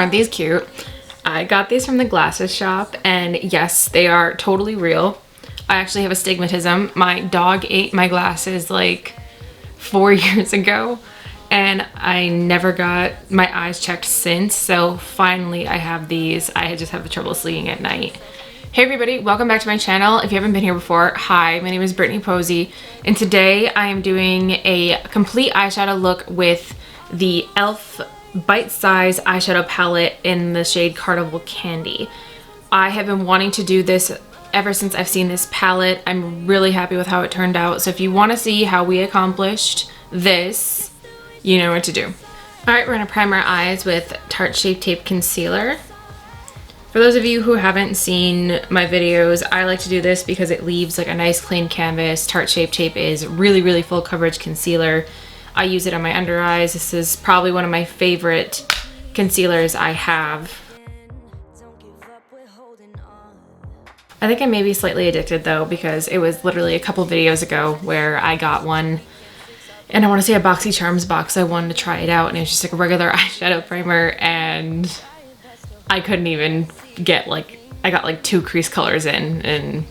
Aren't these cute? I got these from the glasses shop, and yes, they are totally real. I actually have astigmatism. My dog ate my glasses like 4 years ago, and I never got my eyes checked since, so finally I have these. I just have the trouble sleeping at night. Hey everybody, welcome back to my channel. If you haven't been here before, hi, my name is Brittany Posey, and today I am doing a complete eyeshadow look with the e.l.f. bite-size eyeshadow palette in the shade Carnival Candy. I have been wanting to do this ever since I've seen this palette. I'm really happy with how it turned out, so if you want to see how we accomplished this, you know what to do. Alright, we're going to prime our eyes with Tarte Shape Tape Concealer. For those of you who haven't seen my videos, I like to do this because it leaves like a nice clean canvas. Tarte Shape Tape is really full coverage concealer. I use it on my under eyes. This is probably one of my favorite concealers I have. I think I may be slightly addicted though, because it was literally a couple videos ago where I got one, and I want to say a Boxy Charms box. I wanted to try it out, and it was just like a regular eyeshadow primer, and I couldn't even get I got like 2 crease colors in, and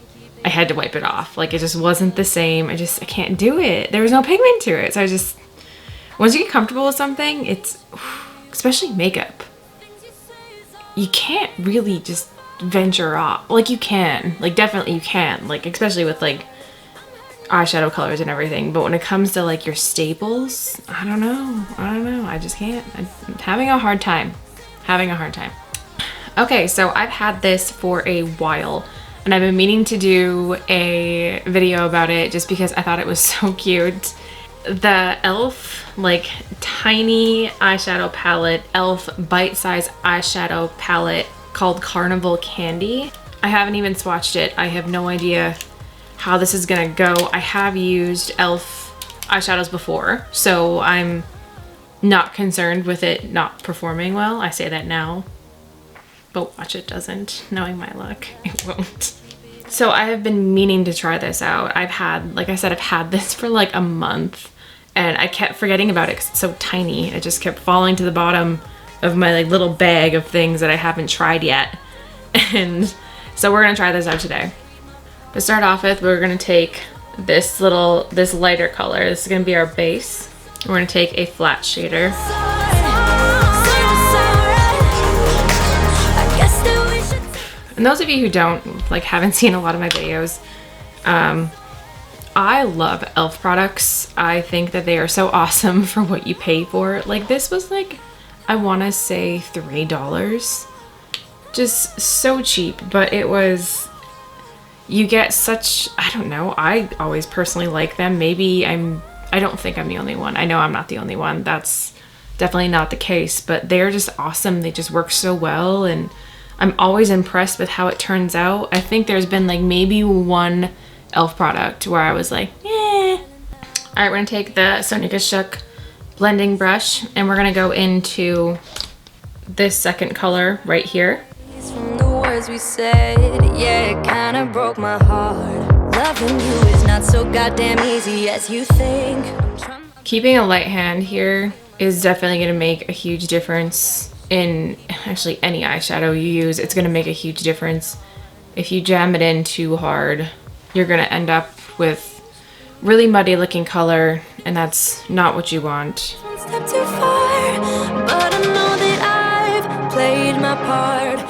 I had to wipe it off. Like, it just wasn't the same. I can't do it. There was no pigment to it. So once you get comfortable with something, especially makeup, you can't really just venture off. Like, you can, like, definitely you can, like, especially with like eyeshadow colors and everything, but when it comes to like your staples, I don't know, I just can't. I'm having a hard time. Okay, so I've had this for a while, and I've been meaning to do a video about it just because I thought it was so cute. The e.l.f. like tiny eyeshadow palette, e.l.f. bite-size eyeshadow palette called Carnival Candy. I haven't even swatched it. I have no idea how this is gonna go. I have used e.l.f. eyeshadows before, so I'm not concerned with it not performing well. I say that now, but watch it doesn't. Knowing my luck, it won't. So I have been meaning to try this out. Like I said, I've had this for like a month, and I kept forgetting about it because it's so tiny. It just kept falling to the bottom of my like little bag of things that I haven't tried yet. And so we're gonna try this out today. To start off with, we're gonna take this lighter color. This is gonna be our base. We're gonna take a flat shader. And those of you who haven't seen a lot of my videos, I love e.l.f. products. I think that they are so awesome for what you pay for. Like, this was like, I wanna say $3. Just so cheap, but it was, you get such, I don't know, I always personally like them. Maybe I don't think I'm the only one. I know I'm not the only one. That's definitely not the case, but they're just awesome. They just work so well, and I'm always impressed with how it turns out. I think there's been like maybe one e.l.f. product where I was like, eh. All right, we're gonna take the Sonica Shook blending brush, and we're gonna go into this second color right here. From the words we said, yeah, it kinda broke my heart. Loving you is not so goddamn easy as you think. Keeping a light hand here is definitely gonna make a huge difference in actually any eyeshadow you use. It's gonna make a huge difference. If you jam it in too hard, you're gonna end up with really muddy looking color, and that's not what you want. One step too far, but I know that I've played my part.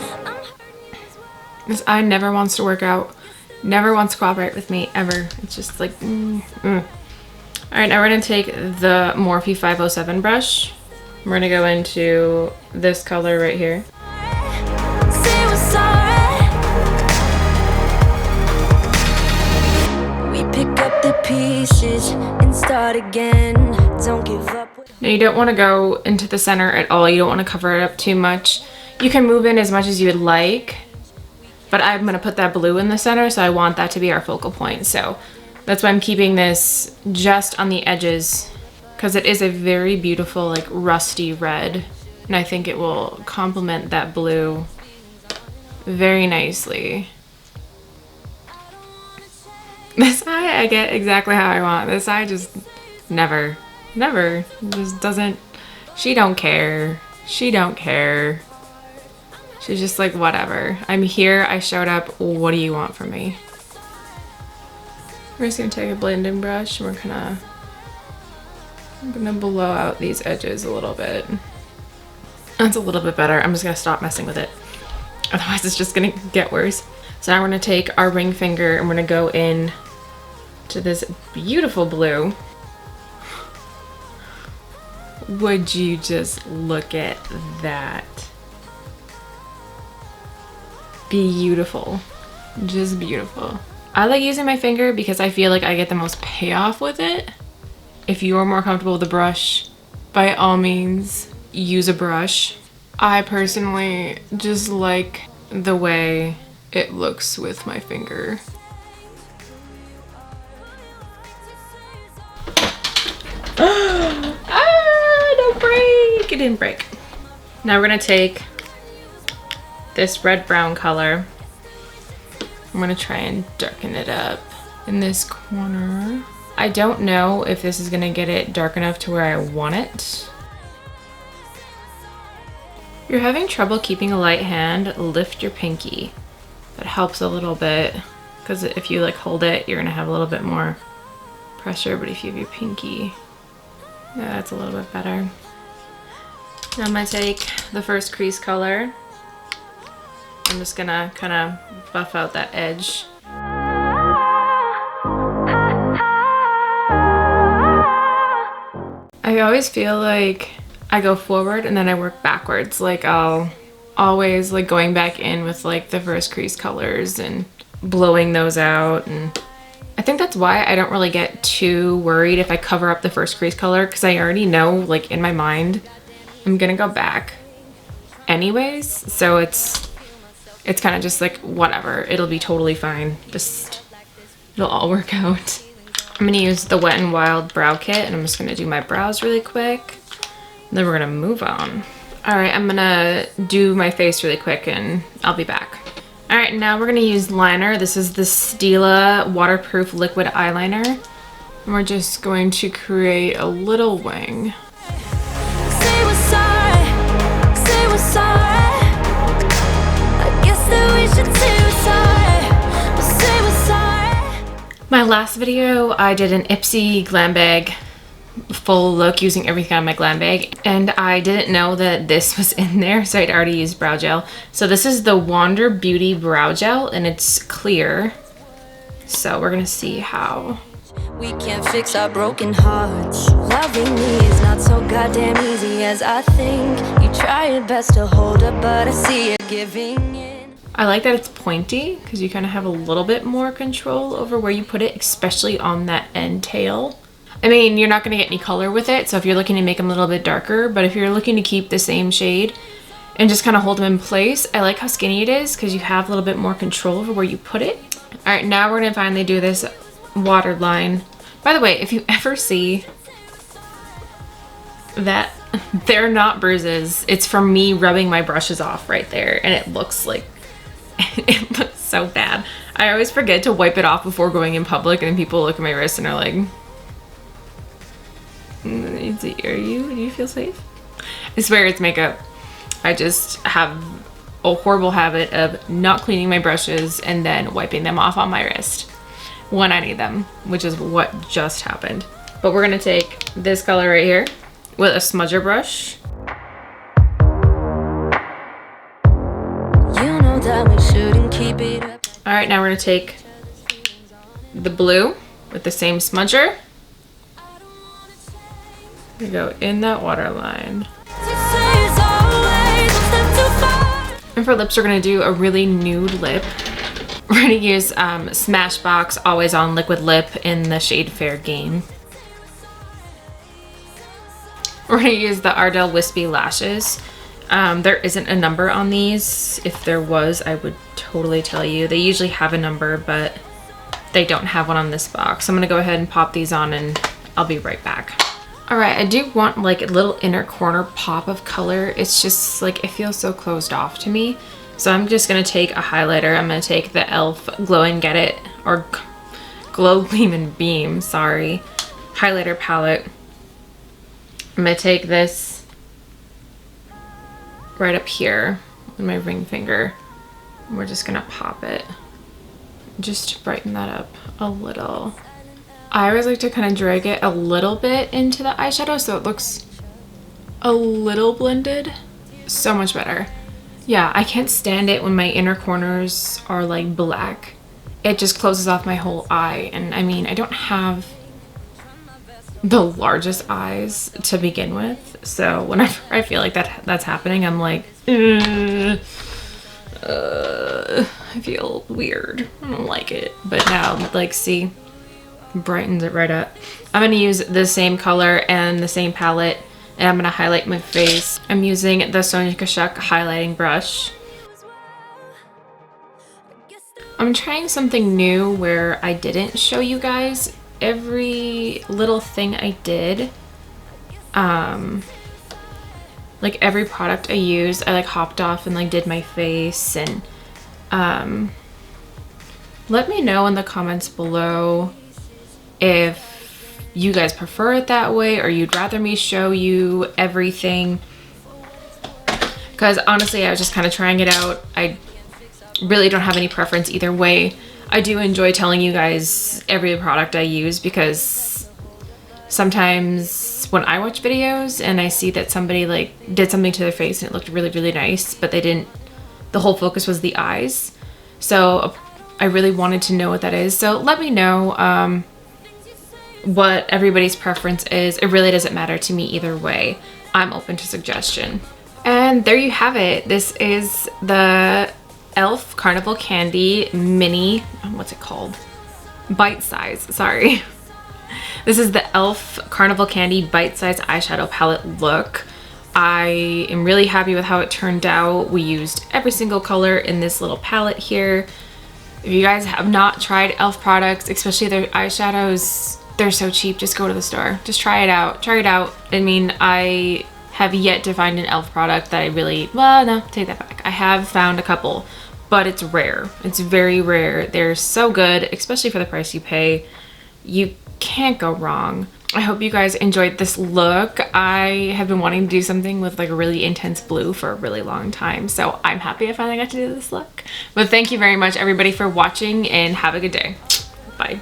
This eye never wants to work out, never wants to cooperate with me, ever. It's just like, Alright, now we're gonna take the Morphe 507 brush. We're gonna go into this color right here. Say we're sorry. We pick up the pieces and start again. Don't give up. Now you don't want to go into the center at all. You don't want to cover it up too much. You can move in as much as you would like, but I'm going to put that blue in the center, so I want that to be our focal point. So that's why I'm keeping this just on the edges, because it is a very beautiful like rusty red, and I think it will complement that blue very nicely. This eye I get exactly how I want. This eye just never just doesn't, she don't care. She's just like, whatever. I'm here, I showed up, what do you want from me? We're just gonna take a blending brush and I'm gonna blow out these edges a little bit. That's a little bit better. I'm just gonna stop messing with it. Otherwise it's just gonna get worse. So now we're gonna take our ring finger and we're gonna go in to this beautiful blue. Would you just look at that? Beautiful. Just beautiful. I like using my finger because I feel like I get the most payoff with it. If you are more comfortable with the brush, by all means, use a brush. I personally just like the way it looks with my finger. Don't break! It didn't break. Now we're gonna take this red-brown color. I'm gonna try and darken it up in this corner. I don't know if this is gonna get it dark enough to where I want it. If you're having trouble keeping a light hand, lift your pinky. That helps a little bit, because if you like hold it, you're gonna have a little bit more pressure, but if you have your pinky, yeah, that's a little bit better. Now I'm gonna take the first crease color. I'm just gonna kind of buff out that edge. I always feel like I go forward and then I work backwards. Like I'll always like going back in with like the first crease colors and blowing those out, and I think that's why I don't really get too worried if I cover up the first crease color, because I already know like in my mind I'm gonna go back anyways, so it's kind of just like whatever, it'll be totally fine, just it'll all work out. I'm gonna use the Wet n Wild brow kit and I'm just gonna do my brows really quick, and then we're gonna move on. All right, I'm gonna do my face really quick and I'll be back. All right, now we're gonna use liner. This is the Stila waterproof liquid eyeliner, and we're just going to create a little wing. My last video, I did an Ipsy glam bag full look using everything on my glam bag, and I didn't know that this was in there, so I'd already used brow gel. So this is the Wander Beauty brow gel, and it's clear. So we're gonna see how. We can't fix our broken hearts. Loving me is not so goddamn easy as I think. You try your best to hold up, but I see you giving in. I like that it's pointy because you kind of have a little bit more control over where you put it, especially on that end tail. I mean, you're not going to get any color with it, so if you're looking to make them a little bit darker, but if you're looking to keep the same shade and just kind of hold them in place, I like how skinny it is because you have a little bit more control over where you put it. All right, now we're going to finally do this water line. By the way, if you ever see that, they're not bruises. It's from me rubbing my brushes off right there, and it looks like it looks so bad. I always forget to wipe it off before going in public, and then people look at my wrist and are like, do you feel safe? I swear it's makeup. I just have a horrible habit of not cleaning my brushes and then wiping them off on my wrist when I need them, which is what just happened. But we're gonna take this color right here with a smudger brush. You know that we shouldn't keep it up. All right, now we're gonna take the blue with the same smudger. We go in that water line. And for lips, we're gonna do a really nude lip. We're gonna use Smashbox Always On Liquid Lip in the shade Fair Game. We're gonna use the Ardell Wispy Lashes. There isn't a number on these. If there was, I would totally tell you. They usually have a number, but they don't have one on this box. I'm gonna go ahead and pop these on and I'll be right back. All right, I do want like a little inner corner pop of color. It's just like, it feels so closed off to me. So I'm just gonna take a highlighter. I'm gonna take the e.l.f. Glow and Get It, or Glow Gleam and Beam, sorry, highlighter palette. I'm gonna take this right up here in my ring finger. We're just gonna pop it just to brighten that up a little. I always like to kind of drag it a little bit into the eyeshadow so it looks a little blended. So much better. Yeah, I can't stand it when my inner corners are like black. It just closes off my whole eye, and I mean, I don't have the largest eyes to begin with, so whenever I feel like that's happening, I'm like, I feel weird. I don't like it. But now, like, see, brightens it right up. I'm gonna use the same color and the same palette, and I'm gonna highlight my face. I'm using the Sonia Kashuk highlighting brush. I'm trying something new where I didn't show you guys every little thing I did. Like every product I used, I like hopped off and like did my face, and let me know in the comments below if you guys prefer it that way or you'd rather me show you everything, because honestly I was just kind of trying it out. I really don't have any preference either way. I do enjoy telling you guys every product I use, because sometimes when I watch videos and I see that somebody like did something to their face and it looked really, really nice, but they didn't, the whole focus was the eyes. So I really wanted to know what that is. So let me know what everybody's preference is. It really doesn't matter to me either way. I'm open to suggestion. And there you have it. This is the e.l.f. Carnival Candy Mini, what's it called? Bite size, sorry. This is the e.l.f. Carnival Candy Bite Size Eyeshadow Palette look. I am really happy with how it turned out. We used every single color in this little palette here. If you guys have not tried e.l.f. products, especially their eyeshadows, they're so cheap. Just go to the store. Just try it out. Try it out. I mean, I have yet to find an e.l.f. product that I really, well, no, take that back. I have found a couple, but it's rare. It's very rare. They're so good, especially for the price you pay. You can't go wrong. I hope you guys enjoyed this look. I have been wanting to do something with like a really intense blue for a really long time, so I'm happy I finally got to do this look. But thank you very much everybody for watching, and have a good day. Bye.